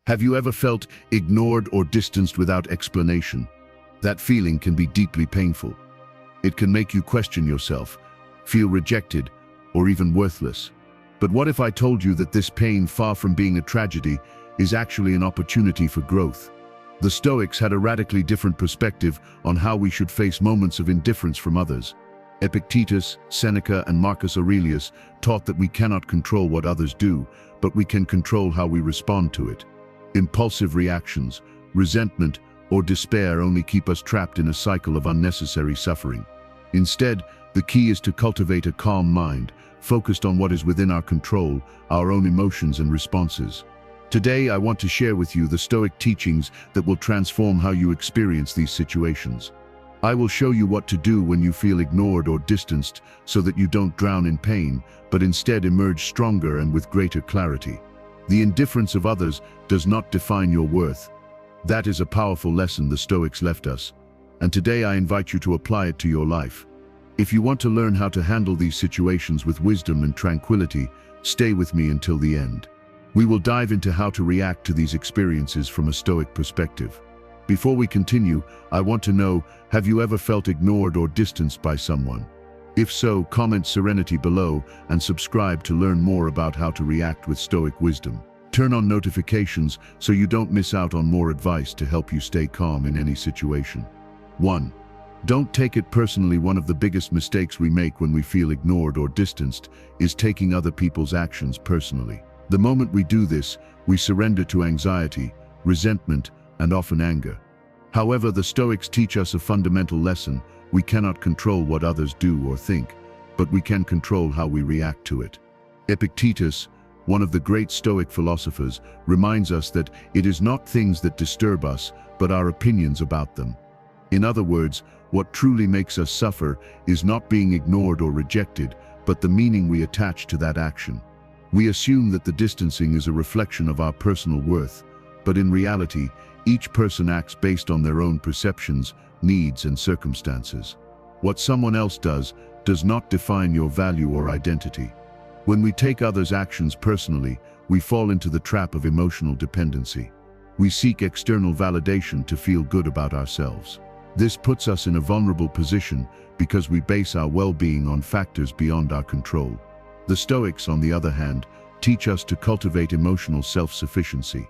Have you ever felt ignored or distanced without explanation? That feeling can be deeply painful. It can make you question yourself, feel rejected, or even worthless. But what if I told you that this pain, far from being a tragedy, is actually an opportunity for growth? The Stoics had a radically different perspective on how we should face moments of indifference from others. Epictetus, Seneca, and Marcus Aurelius taught that we cannot control what others do, but we can control how we respond to it. Impulsive reactions, resentment, or despair only keep us trapped in a cycle of unnecessary suffering. Instead, the key is to cultivate a calm mind, focused on what is within our control, our own emotions and responses. Today, I want to share with you the Stoic teachings that will transform how you experience these situations. I will show you what to do when you feel ignored or distanced, so that you don't drown in pain, but instead emerge stronger and with greater clarity. The indifference of others does not define your worth. That is a powerful lesson the Stoics left us, and today I invite you to apply it to your life. If you want to learn how to handle these situations with wisdom and tranquility, stay with me until the end. We will dive into how to react to these experiences from a Stoic perspective. Before we continue, I want to know, have you ever felt ignored or distanced by someone? If so, comment serenity below and subscribe to learn more about how to react with Stoic wisdom. Turn on notifications so you don't miss out on more advice to help you stay calm in any situation. 1. Don't take it personally. One of the biggest mistakes we make when we feel ignored or distanced is taking other people's actions personally. The moment we do this, we surrender to anxiety, resentment, and often anger. However, the Stoics teach us a fundamental lesson. We cannot control what others do or think, but we can control how we react to it. Epictetus, one of the great Stoic philosophers, reminds us that it is not things that disturb us, but our opinions about them. In other words, what truly makes us suffer is not being ignored or rejected, but the meaning we attach to that action. We assume that the distancing is a reflection of our personal worth, but in reality, each person acts based on their own perceptions, needs, and circumstances. What someone else does not define your value or identity. When we take others' actions personally, we fall into the trap of emotional dependency. We seek external validation to feel good about ourselves. This puts us in a vulnerable position because we base our well-being on factors beyond our control. The Stoics, on the other hand, teach us to cultivate emotional self-sufficiency.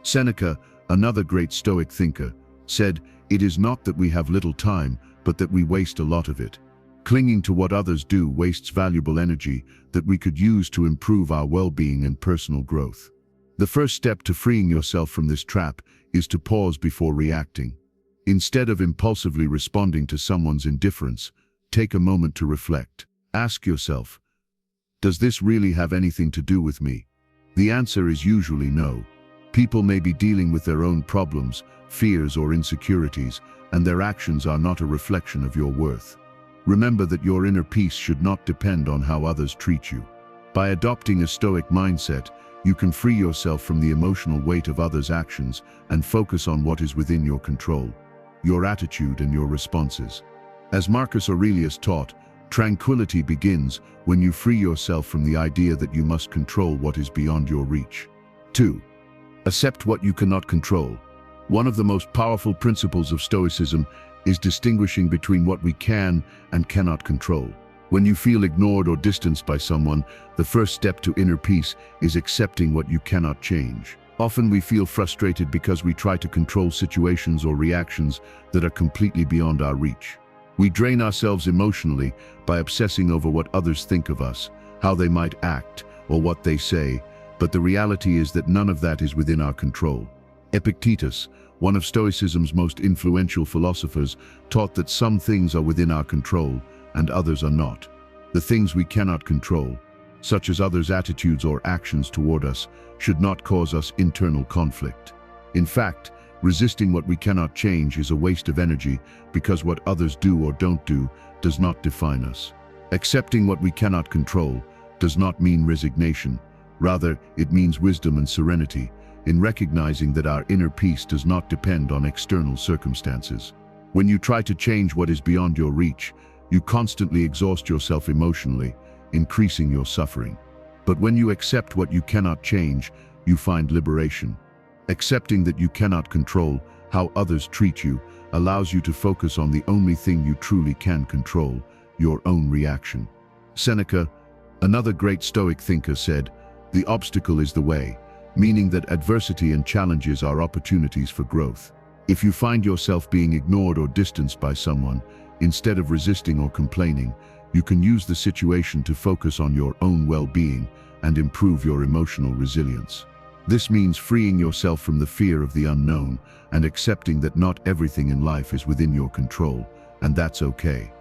Seneca, another great Stoic thinker, said, "It is not that we have little time, but that we waste a lot of it." Clinging to what others do wastes valuable energy that we could use to improve our well-being and personal growth. The first step to freeing yourself from this trap is to pause before reacting. Instead of impulsively responding to someone's indifference, take a moment to reflect. Ask yourself, does this really have anything to do with me? The answer is usually no. People may be dealing with their own problems, fears, or insecurities, and their actions are not a reflection of your worth. Remember that your inner peace should not depend on how others treat you. By adopting a Stoic mindset, you can free yourself from the emotional weight of others' actions and focus on what is within your control, your attitude and your responses. As Marcus Aurelius taught, tranquility begins when you free yourself from the idea that you must control what is beyond your reach. 2. Accept what you cannot control. One of the most powerful principles of Stoicism is distinguishing between what we can and cannot control. When you feel ignored or distanced by someone, the first step to inner peace is accepting what you cannot change. Often we feel frustrated because we try to control situations or reactions that are completely beyond our reach. We drain ourselves emotionally by obsessing over what others think of us, how they might act, or what they say, but the reality is that none of that is within our control. Epictetus, one of Stoicism's most influential philosophers, taught that some things are within our control and others are not. The things we cannot control, such as others' attitudes or actions toward us, should not cause us internal conflict. In fact, resisting what we cannot change is a waste of energy because what others do or don't do does not define us. Accepting what we cannot control does not mean resignation. Rather, it means wisdom and serenity, in recognizing that our inner peace does not depend on external circumstances. When you try to change what is beyond your reach, you constantly exhaust yourself emotionally, increasing your suffering. But when you accept what you cannot change, you find liberation. Accepting that you cannot control how others treat you allows you to focus on the only thing you truly can control, your own reaction. Seneca, another great Stoic thinker, said, "The obstacle is the way," meaning that adversity and challenges are opportunities for growth. If you find yourself being ignored or distanced by someone, instead of resisting or complaining, you can use the situation to focus on your own well-being and improve your emotional resilience. This means freeing yourself from the fear of the unknown and accepting that not everything in life is within your control, and that's okay.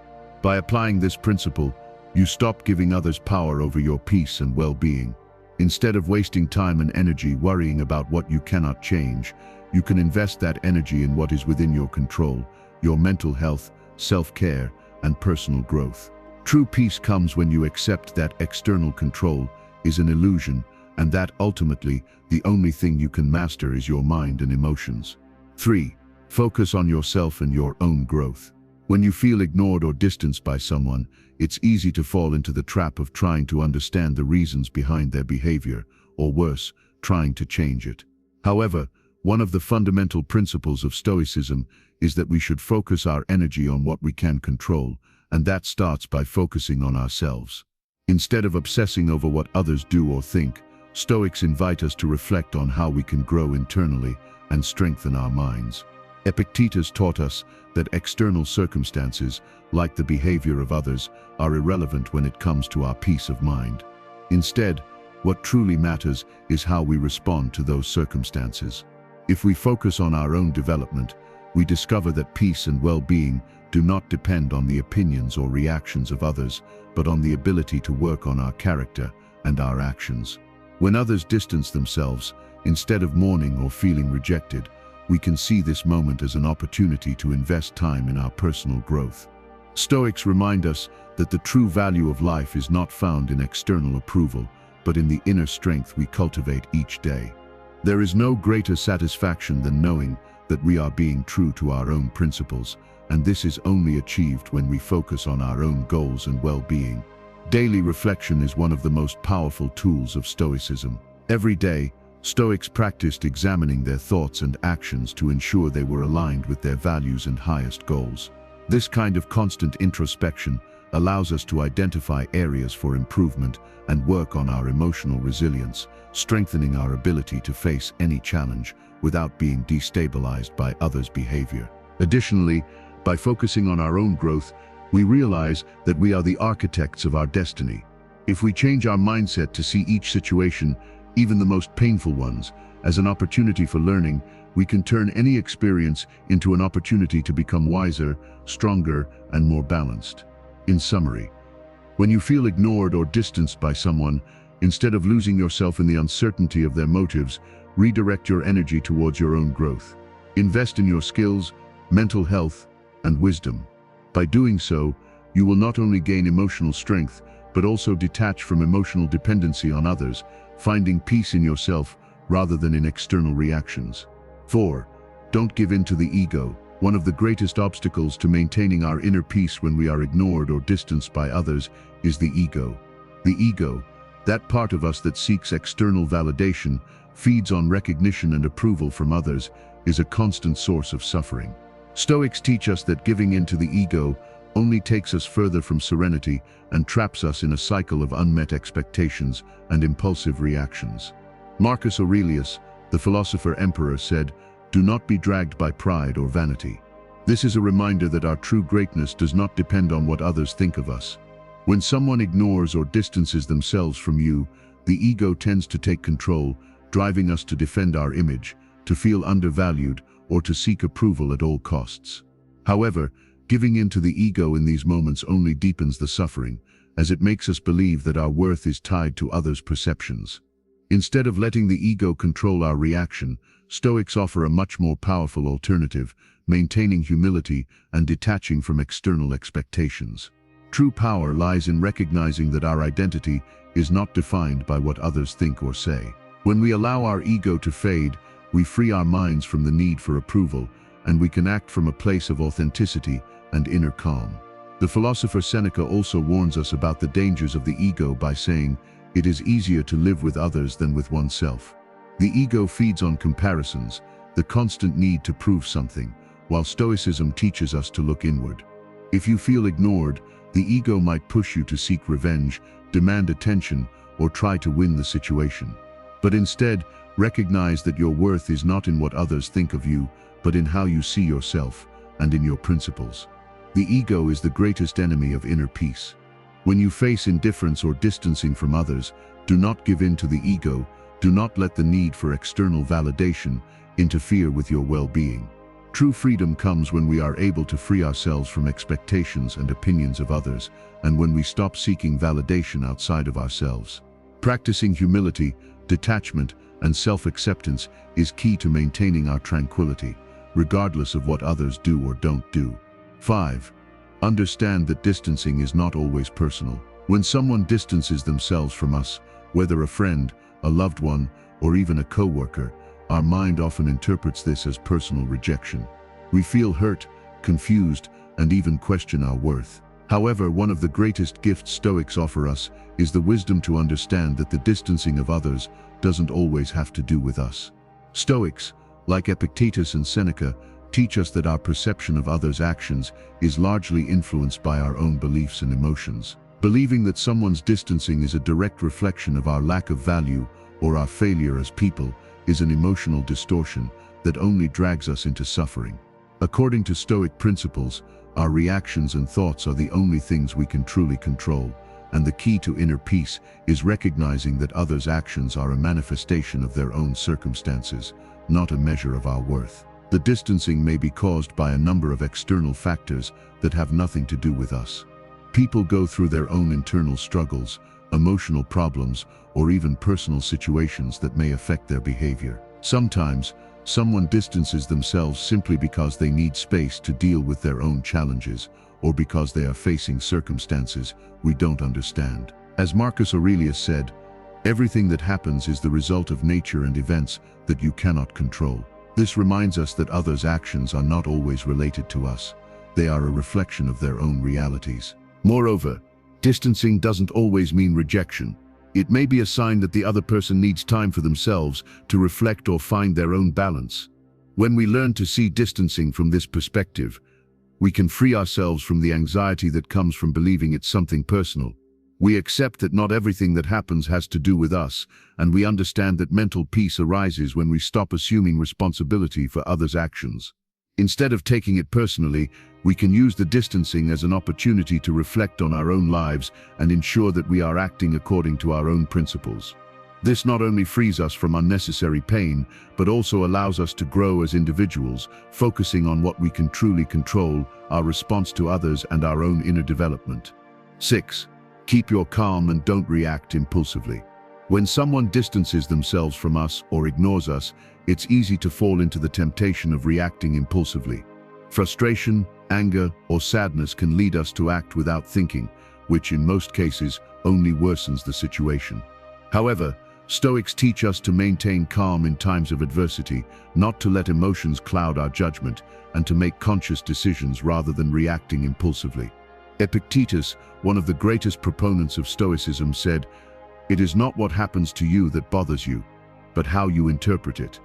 By applying this principle, you stop giving others power over your peace and well-being. Instead of wasting time and energy worrying about what you cannot change, you can invest that energy in what is within your control, your mental health, self-care, and personal growth. True peace comes when you accept that external control is an illusion, and that ultimately the only thing you can master is your mind and emotions. 3. Focus on yourself and your own growth. When you feel ignored or distanced by someone, it's easy to fall into the trap of trying to understand the reasons behind their behavior, or worse, trying to change it. However, one of the fundamental principles of Stoicism is that we should focus our energy on what we can control, and that starts by focusing on ourselves. Instead of obsessing over what others do or think, Stoics invite us to reflect on how we can grow internally and strengthen our minds. Epictetus taught us that external circumstances, like the behavior of others, are irrelevant when it comes to our peace of mind. Instead, what truly matters is how we respond to those circumstances. If we focus on our own development, we discover that peace and well-being do not depend on the opinions or reactions of others, but on the ability to work on our character and our actions. When others distance themselves, instead of mourning or feeling rejected, we can see this moment as an opportunity to invest time in our personal growth. Stoics remind us that the true value of life is not found in external approval, but in the inner strength we cultivate each day. There is no greater satisfaction than knowing that we are being true to our own principles, and this is only achieved when we focus on our own goals and well-being. Daily reflection is one of the most powerful tools of Stoicism. Every day, Stoics practiced examining their thoughts and actions to ensure they were aligned with their values and highest goals. This kind of constant introspection allows us to identify areas for improvement and work on our emotional resilience, strengthening our ability to face any challenge without being destabilized by others' behavior. Additionally, by focusing on our own growth, we realize that we are the architects of our destiny. If we change our mindset to see each situation, even the most painful ones, as an opportunity for learning, we can turn any experience into an opportunity to become wiser, stronger, and more balanced. In summary, when you feel ignored or distanced by someone, instead of losing yourself in the uncertainty of their motives, redirect your energy towards your own growth. Invest in your skills, mental health, and wisdom. By doing so, you will not only gain emotional strength, but also detach from emotional dependency on others, finding peace in yourself rather than in external reactions. 4. Don't give in to the ego. One of the greatest obstacles to maintaining our inner peace when we are ignored or distanced by others is the ego. The ego, that part of us that seeks external validation, feeds on recognition and approval from others, is a constant source of suffering. Stoics teach us that giving in to the ego only takes us further from serenity and traps us in a cycle of unmet expectations and impulsive reactions. Marcus Aurelius, the philosopher emperor, said, "Do not be dragged by pride or vanity." This is a reminder that our true greatness does not depend on what others think of us. When someone ignores or distances themselves from you, the ego tends to take control, driving us to defend our image, to feel undervalued, or to seek approval at all costs. However, giving in to the ego in these moments only deepens the suffering, as it makes us believe that our worth is tied to others' perceptions. Instead of letting the ego control our reaction, Stoics offer a much more powerful alternative, maintaining humility and detaching from external expectations. True power lies in recognizing that our identity is not defined by what others think or say. When we allow our ego to fade, we free our minds from the need for approval, and we can act from a place of authenticity and inner calm. The philosopher Seneca also warns us about the dangers of the ego by saying, "It is easier to live with others than with oneself." The ego feeds on comparisons, the constant need to prove something, while Stoicism teaches us to look inward. If you feel ignored, the ego might push you to seek revenge, demand attention, or try to win the situation. But instead, recognize that your worth is not in what others think of you, but in how you see yourself and in your principles. The ego is the greatest enemy of inner peace. When you face indifference or distancing from others, do not give in to the ego. Do not let the need for external validation interfere with your well-being. True freedom comes when we are able to free ourselves from expectations and opinions of others, and when we stop seeking validation outside of ourselves. Practicing humility, detachment, and self-acceptance is key to maintaining our tranquility, regardless of what others do or don't do. 5. Understand that distancing is not always personal. When someone distances themselves from us, whether a friend, a loved one, or even a coworker, our mind often interprets this as personal rejection. We feel hurt, confused, and even question our worth. However, one of the greatest gifts Stoics offer us is the wisdom to understand that the distancing of others doesn't always have to do with us. Stoics, like Epictetus and Seneca, teach us that our perception of others' actions is largely influenced by our own beliefs and emotions. Believing that someone's distancing is a direct reflection of our lack of value or our failure as people is an emotional distortion that only drags us into suffering. According to Stoic principles, our reactions and thoughts are the only things we can truly control, and the key to inner peace is recognizing that others' actions are a manifestation of their own circumstances, not a measure of our worth. The distancing may be caused by a number of external factors that have nothing to do with us. People go through their own internal struggles, emotional problems, or even personal situations that may affect their behavior. Sometimes, someone distances themselves simply because they need space to deal with their own challenges, or because they are facing circumstances we don't understand. As Marcus Aurelius said, "Everything that happens is the result of nature and events that you cannot control." This reminds us that others' actions are not always related to us. They are a reflection of their own realities. Moreover, distancing doesn't always mean rejection. It may be a sign that the other person needs time for themselves to reflect or find their own balance. When we learn to see distancing from this perspective, we can free ourselves from the anxiety that comes from believing it's something personal. We accept that not everything that happens has to do with us, and we understand that mental peace arises when we stop assuming responsibility for others' actions. Instead of taking it personally, we can use the distancing as an opportunity to reflect on our own lives and ensure that we are acting according to our own principles. This not only frees us from unnecessary pain, but also allows us to grow as individuals, focusing on what we can truly control, our response to others and our own inner development. 6. Keep your calm and don't react impulsively. When someone distances themselves from us or ignores us, it's easy to fall into the temptation of reacting impulsively. Frustration, anger, or sadness can lead us to act without thinking, which in most cases only worsens the situation. However, Stoics teach us to maintain calm in times of adversity, not to let emotions cloud our judgment, and to make conscious decisions rather than reacting impulsively. Epictetus, one of the greatest proponents of Stoicism, said, "It is not what happens to you that bothers you, but how you interpret it."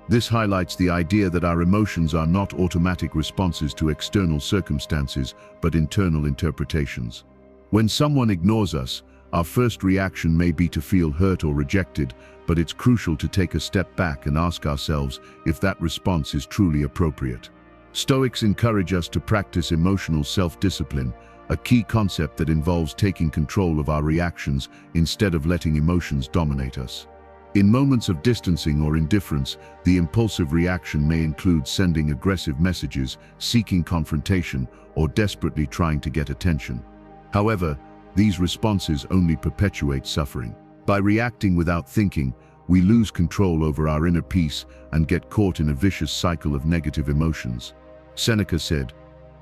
This highlights the idea that our emotions are not automatic responses to external circumstances, but internal interpretations. When someone ignores us, our first reaction may be to feel hurt or rejected, but it's crucial to take a step back and ask ourselves if that response is truly appropriate. Stoics encourage us to practice emotional self-discipline, a key concept that involves taking control of our reactions instead of letting emotions dominate us. In moments of distancing or indifference, the impulsive reaction may include sending aggressive messages, seeking confrontation, or desperately trying to get attention. However, these responses only perpetuate suffering. By reacting without thinking, we lose control over our inner peace and get caught in a vicious cycle of negative emotions. Seneca said,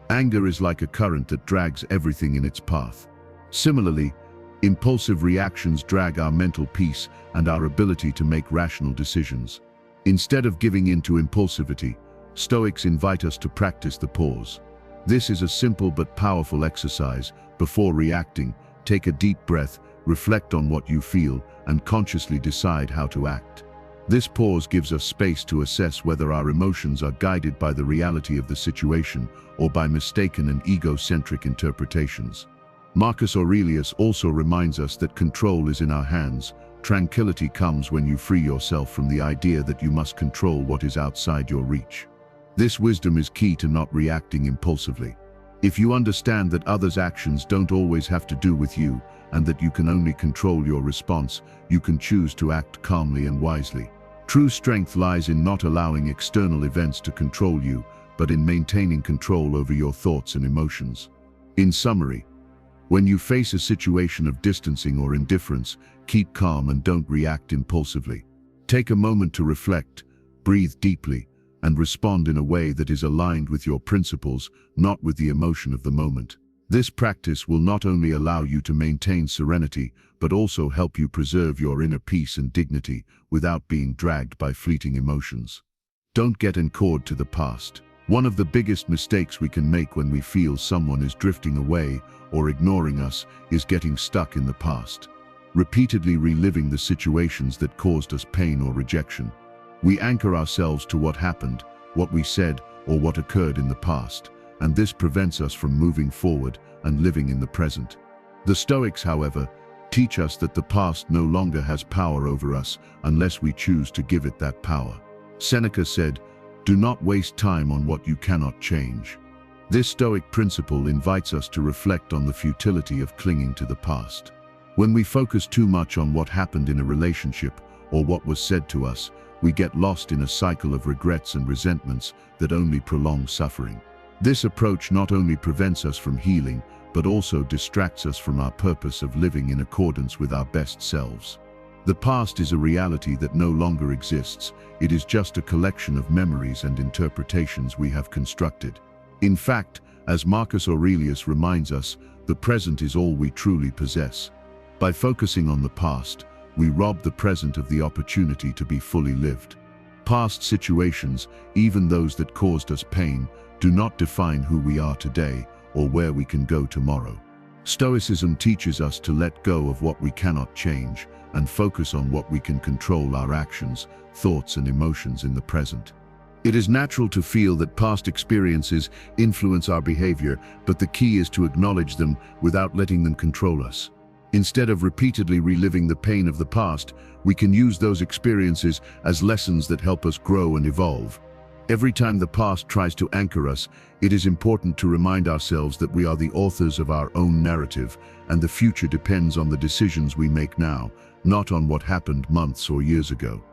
"Anger is like a current that drags everything in its path." Similarly, impulsive reactions drag our mental peace and our ability to make rational decisions. Instead of giving in to impulsivity, Stoics invite us to practice the pause. This is a simple but powerful exercise. Before reacting, take a deep breath, reflect on what you feel, and consciously decide how to act. This pause gives us space to assess whether our emotions are guided by the reality of the situation or by mistaken and egocentric interpretations. Marcus Aurelius also reminds us that control is in our hands. Tranquility comes when you free yourself from the idea that you must control what is outside your reach. This wisdom is key to not reacting impulsively. If you understand that others' actions don't always have to do with you, and that you can only control your response, you can choose to act calmly and wisely. True strength lies in not allowing external events to control you, but in maintaining control over your thoughts and emotions. In summary, when you face a situation of distancing or indifference, keep calm and don't react impulsively. Take a moment to reflect, breathe deeply, and respond in a way that is aligned with your principles, not with the emotion of the moment. This practice will not only allow you to maintain serenity, but also help you preserve your inner peace and dignity without being dragged by fleeting emotions. Don't get anchored to the past. One of the biggest mistakes we can make when we feel someone is drifting away or ignoring us is getting stuck in the past, repeatedly reliving the situations that caused us pain or rejection. We anchor ourselves to what happened, what we said, or what occurred in the past, and this prevents us from moving forward and living in the present. The Stoics, however, teach us that the past no longer has power over us unless we choose to give it that power. Seneca said, "Do not waste time on what you cannot change." This Stoic principle invites us to reflect on the futility of clinging to the past. When we focus too much on what happened in a relationship or what was said to us, we get lost in a cycle of regrets and resentments that only prolong suffering. This approach not only prevents us from healing, but also distracts us from our purpose of living in accordance with our best selves. The past is a reality that no longer exists. It is just a collection of memories and interpretations we have constructed. In fact, as Marcus Aurelius reminds us, the present is all we truly possess. By focusing on the past, we rob the present of the opportunity to be fully lived. Past situations, even those that caused us pain, do not define who we are today or where we can go tomorrow. Stoicism teaches us to let go of what we cannot change and focus on what we can control: our actions, thoughts, and emotions in the present. It is natural to feel that past experiences influence our behavior, but the key is to acknowledge them without letting them control us. Instead of repeatedly reliving the pain of the past, we can use those experiences as lessons that help us grow and evolve. Every time the past tries to anchor us, it is important to remind ourselves that we are the authors of our own narrative, and the future depends on the decisions we make now, not on what happened months or years ago.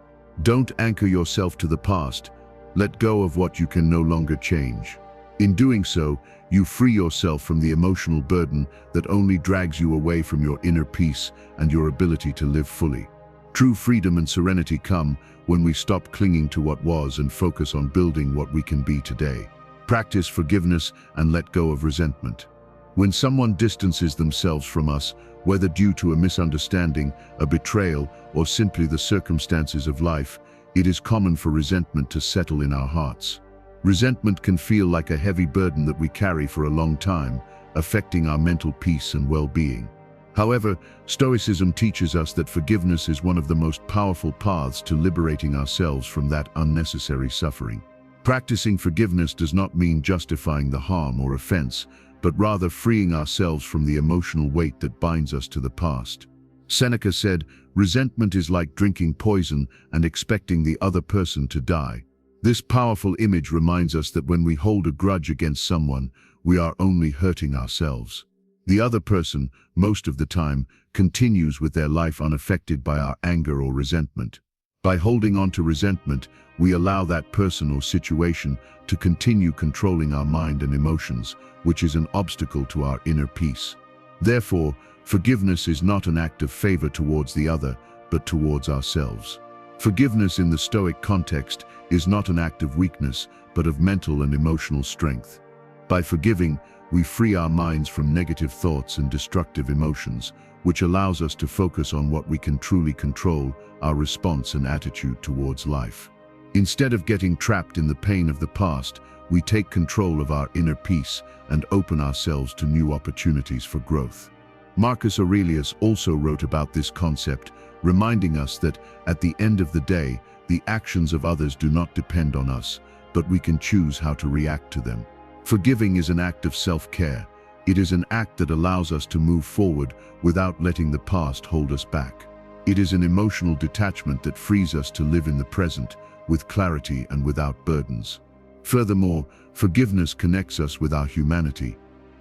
Don't anchor yourself to the past. Let go of what you can no longer change. In doing so, you free yourself from the emotional burden that only drags you away from your inner peace and your ability to live fully. True freedom and serenity come when we stop clinging to what was and focus on building what we can be today. Practice forgiveness and let go of resentment. When someone distances themselves from us, whether due to a misunderstanding, a betrayal, or simply the circumstances of life, it is common for resentment to settle in our hearts. Resentment can feel like a heavy burden that we carry for a long time, affecting our mental peace and well-being. However, Stoicism teaches us that forgiveness is one of the most powerful paths to liberating ourselves from that unnecessary suffering. Practicing forgiveness does not mean justifying the harm or offense, but rather freeing ourselves from the emotional weight that binds us to the past. Seneca said, "Resentment is like drinking poison and expecting the other person to die." This powerful image reminds us that when we hold a grudge against someone, we are only hurting ourselves. The other person, most of the time, continues with their life unaffected by our anger or resentment. By holding on to resentment, we allow that person or situation to continue controlling our mind and emotions, which is an obstacle to our inner peace. Therefore, forgiveness is not an act of favor towards the other, but towards ourselves. Forgiveness in the Stoic context is not an act of weakness, but of mental and emotional strength. By forgiving, we free our minds from negative thoughts and destructive emotions, which allows us to focus on what we can truly control: our response and attitude towards life. Instead of getting trapped in the pain of the past, we take control of our inner peace and open ourselves to new opportunities for growth. Marcus Aurelius also wrote about this concept, reminding us that, at the end of the day, The actions of others do not depend on us, but we can choose how to react to them. Forgiving is an act of self-care. It is an act that allows us to move forward without letting the past hold us back. It is an emotional detachment that frees us to live in the present with clarity and without burdens. Furthermore, forgiveness connects us with our humanity.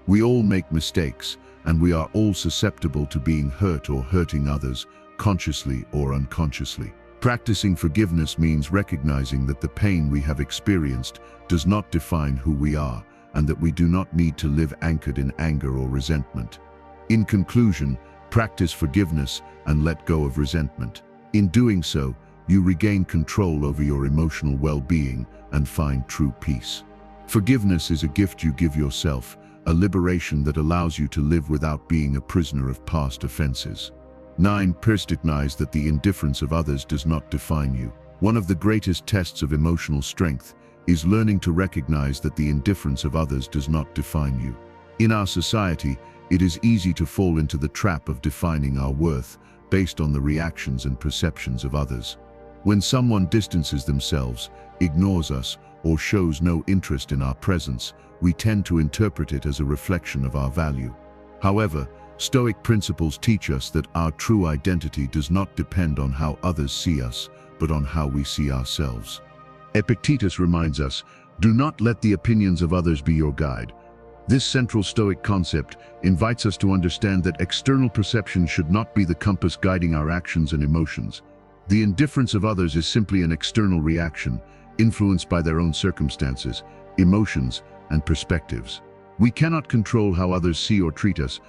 We all make mistakes, and we are all susceptible to being hurt or hurting others, consciously or unconsciously. Practicing forgiveness means recognizing that the pain we have experienced does not define who we are, and that we do not need to live anchored in anger or resentment. In conclusion, practice forgiveness and let go of resentment. In doing so, you regain control over your emotional well-being and find true peace. Forgiveness is a gift you give yourself, a liberation that allows you to live without being a prisoner of past offenses. 9. Recognize that the indifference of others does not define you. One of the greatest tests of emotional strength is learning to recognize that the indifference of others does not define you. In our society, it is easy to fall into the trap of defining our worth based on the reactions and perceptions of others. When someone distances themselves, ignores us, or shows no interest in our presence, we tend to interpret it as a reflection of our value. However, Stoic principles teach us that our true identity does not depend on how others see us, but on how we see ourselves. Epictetus reminds us, "Do not let the opinions of others be your guide." This central Stoic concept invites us to understand that external perception should not be the compass guiding our actions and emotions. The indifference of others is simply an external reaction, influenced by their own circumstances, emotions, and perspectives. We cannot control how others see or treat us,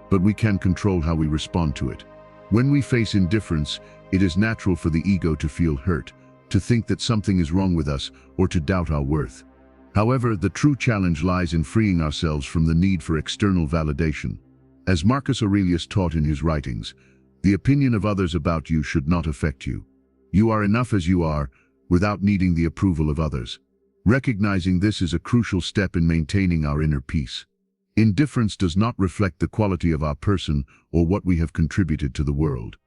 but we can control how we respond to it. When we face indifference, it is natural for the ego to feel hurt, to think that something is wrong with us, or to doubt our worth. However, the true challenge lies in freeing ourselves from the need for external validation. As Marcus Aurelius taught in his writings, the opinion of others about you should not affect you. You are enough as you are, without needing the approval of others. Recognizing this is a crucial step in maintaining our inner peace. Indifference does not reflect the quality of our person or what we have contributed to the world.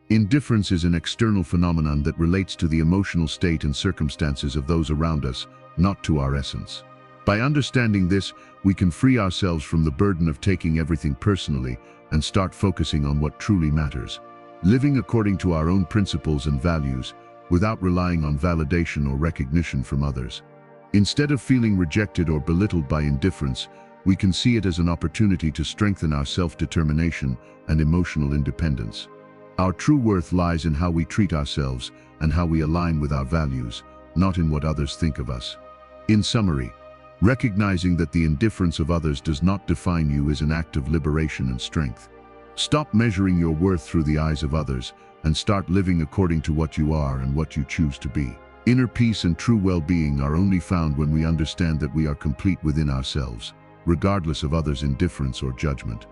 Indifference is an external phenomenon that relates to the emotional state and circumstances of those around us, not to our essence. By understanding this, we can free ourselves from the burden of taking everything personally and start focusing on what truly matters. Living according to our own principles and values, without relying on validation or recognition from others. Instead of feeling rejected or belittled by indifference, we can see it as an opportunity to strengthen our self-determination and emotional independence. Our true worth lies in how we treat ourselves and how we align with our values, not in what others think of us. In summary, recognizing that the indifference of others does not define you is an act of liberation and strength. Stop measuring your worth through the eyes of others and start living according to what you are and what you choose to be. Inner peace and true well-being are only found when we understand that we are complete within ourselves, regardless of others' indifference or judgment.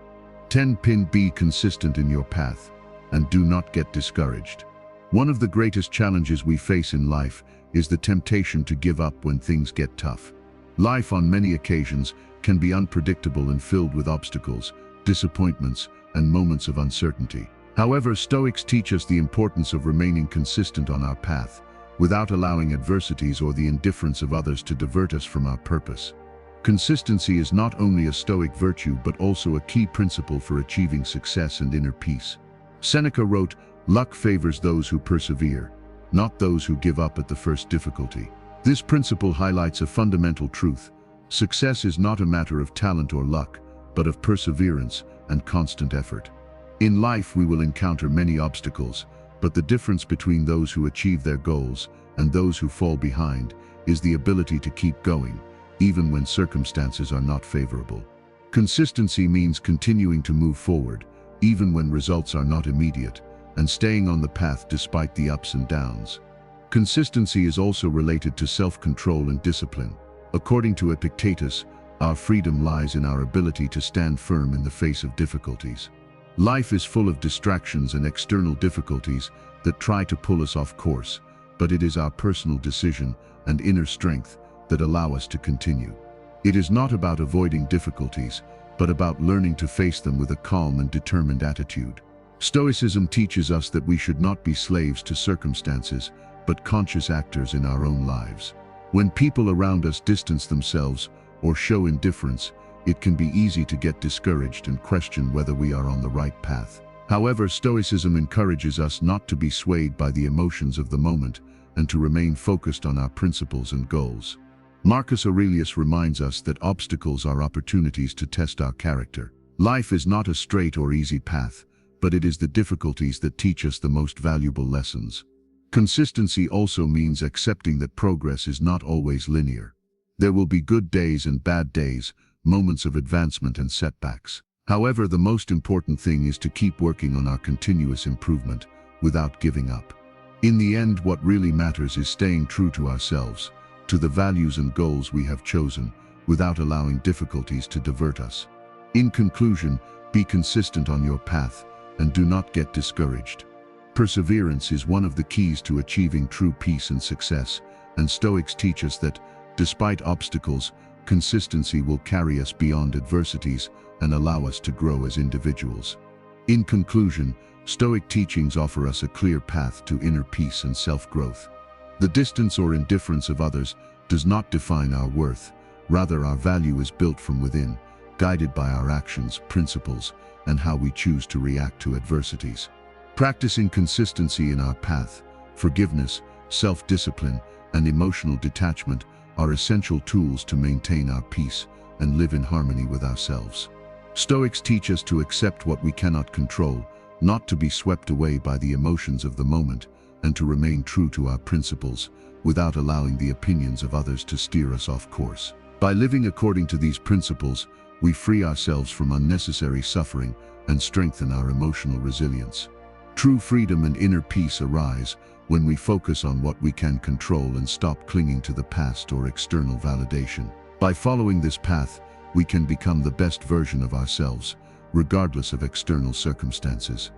10. Be consistent in your path, and do not get discouraged. One of the greatest challenges we face in life is the temptation to give up when things get tough. Life on many occasions can be unpredictable and filled with obstacles, disappointments, and moments of uncertainty. However, Stoics teach us the importance of remaining consistent on our path, without allowing adversities or the indifference of others to divert us from our purpose. Consistency is not only a Stoic virtue but also a key principle for achieving success and inner peace. Seneca wrote, "Luck favors those who persevere, not those who give up at the first difficulty." This principle highlights a fundamental truth. Success is not a matter of talent or luck, but of perseverance and constant effort. In life, we will encounter many obstacles, but the difference between those who achieve their goals and those who fall behind is the ability to keep going, even when circumstances are not favorable. Consistency means continuing to move forward, even when results are not immediate, and staying on the path despite the ups and downs. Consistency is also related to self-control and discipline. According to Epictetus, our freedom lies in our ability to stand firm in the face of difficulties. Life is full of distractions and external difficulties that try to pull us off course, but it is our personal decision and inner strength that allow us to continue. It is not about avoiding difficulties, but about learning to face them with a calm and determined attitude. Stoicism teaches us that we should not be slaves to circumstances, but conscious actors in our own lives. When people around us distance themselves or show indifference, it can be easy to get discouraged and question whether we are on the right path. However, Stoicism encourages us not to be swayed by the emotions of the moment and to remain focused on our principles and goals. Marcus Aurelius reminds us that obstacles are opportunities to test our character. Life is not a straight or easy path, but it is the difficulties that teach us the most valuable lessons. Consistency also means accepting that progress is not always linear. There will be good days and bad days, moments of advancement and setbacks. However, the most important thing is to keep working on our continuous improvement without giving up. In the end, what really matters is staying true to ourselves, to the values and goals we have chosen, without allowing difficulties to divert us. In conclusion, be consistent on your path and do not get discouraged. Perseverance is one of the keys to achieving true peace and success, and Stoics teach us that, despite obstacles, consistency will carry us beyond adversities and allow us to grow as individuals. In conclusion, Stoic teachings offer us a clear path to inner peace and self-growth. The distance or indifference of others does not define our worth. Rather, our value is built from within, guided by our actions, principles, and how we choose to react to adversities. Practicing consistency in our path, forgiveness, self-discipline, and emotional detachment are essential tools to maintain our peace and live in harmony with ourselves. Stoics teach us to accept what we cannot control, not to be swept away by the emotions of the moment, and to remain true to our principles, without allowing the opinions of others to steer us off course. By living according to these principles, we free ourselves from unnecessary suffering and strengthen our emotional resilience. True freedom and inner peace arise when we focus on what we can control and stop clinging to the past or external validation. By following this path, we can become the best version of ourselves, regardless of external circumstances.